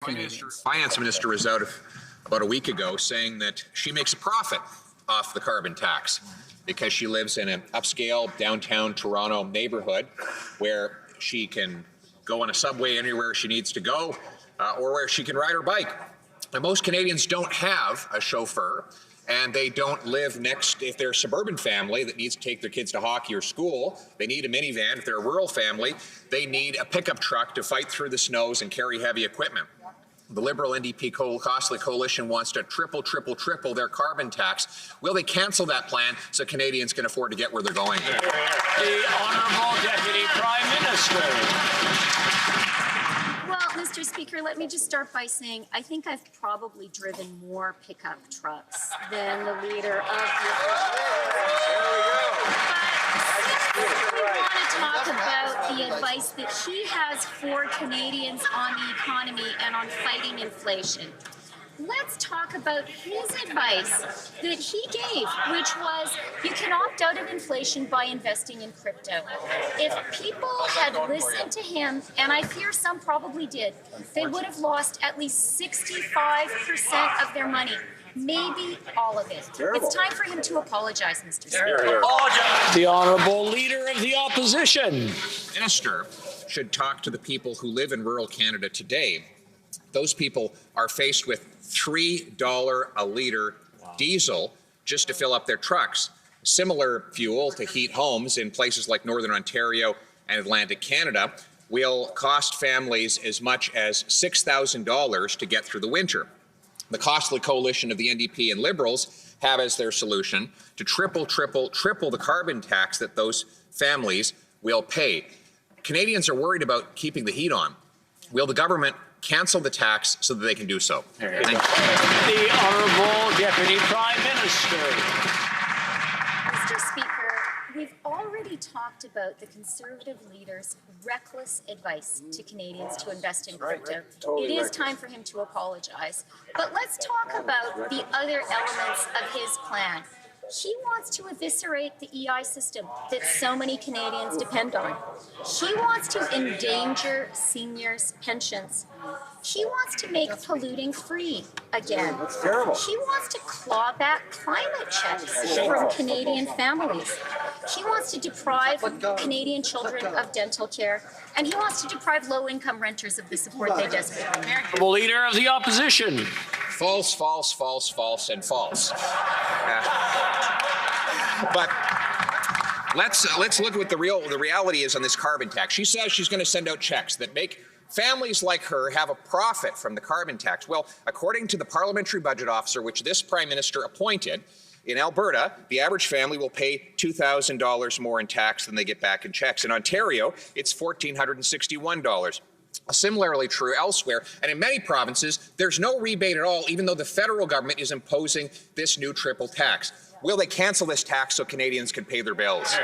Finance Minister was out about a week ago saying that she makes a profit off the carbon tax because she lives in an upscale downtown Toronto neighborhood where she can go on a subway anywhere she needs to go or where she can ride her bike. And most Canadians don't have a chauffeur, and they don't live next. If they're a suburban family that needs to take their kids to hockey or school, they need a minivan. If they're a rural family, they need a pickup truck to fight through the snows and carry heavy equipment. The Liberal NDP Costly Coalition wants to triple their carbon tax. Will they cancel that plan so Canadians can afford to get where they're going? The Honourable Deputy Prime Minister. Well, Mr. Speaker, let me just start by saying I think I've probably driven more pickup trucks than the leader of the we want to talk about the advice that he has for Canadians on the economy and on fighting inflation. Let's talk about his advice that he gave, which was you can opt out of inflation by investing in crypto. If people had listened to him, and I fear some probably did, they would have lost at least 65% of their money. Maybe all of it. It's time for him to apologize, Mr. Speaker. The Honourable Leader of the Opposition. Minister should talk to the people who live in rural Canada today. Those people are faced with $3 a litre diesel just to fill up their trucks. Similar fuel to heat homes in places like Northern Ontario and Atlantic Canada will cost families as much as $6,000 to get through the winter. The Costly Coalition of the NDP and Liberals have as their solution to triple the carbon tax that those families will pay. Canadians are worried about keeping the heat on. Will the government cancel the tax so that they can do so? Thank you. The Honourable Deputy Prime Minister. Mr. Speaker, we've already talked about the Conservative leader's reckless advice to Canadians to invest in crypto. It is time for him to apologize. But let's talk about the other elements of his plan. He wants to eviscerate the EI system that so many Canadians depend on. He wants to endanger seniors' pensions. He wants to make polluting free again. That's terrible. He wants to claw back climate checks from Canadian families. He wants to deprive Canadian children of dental care, and he wants to deprive low-income renters of the support they desperately need. Honourable Leader of the Opposition. False, false, false, false, and false. But let's look at what the reality is on this carbon tax. She says she's going to send out checks that make families like her have a profit from the carbon tax. Well, according to the parliamentary budget officer, which this Prime Minister appointed, in Alberta, the average family will pay $2,000 more in tax than they get back in checks. In Ontario, it's $1,461. Similarly true elsewhere, and in many provinces, there's no rebate at all, even though the federal government is imposing this new triple tax. Will they cancel this tax so Canadians can pay their bills?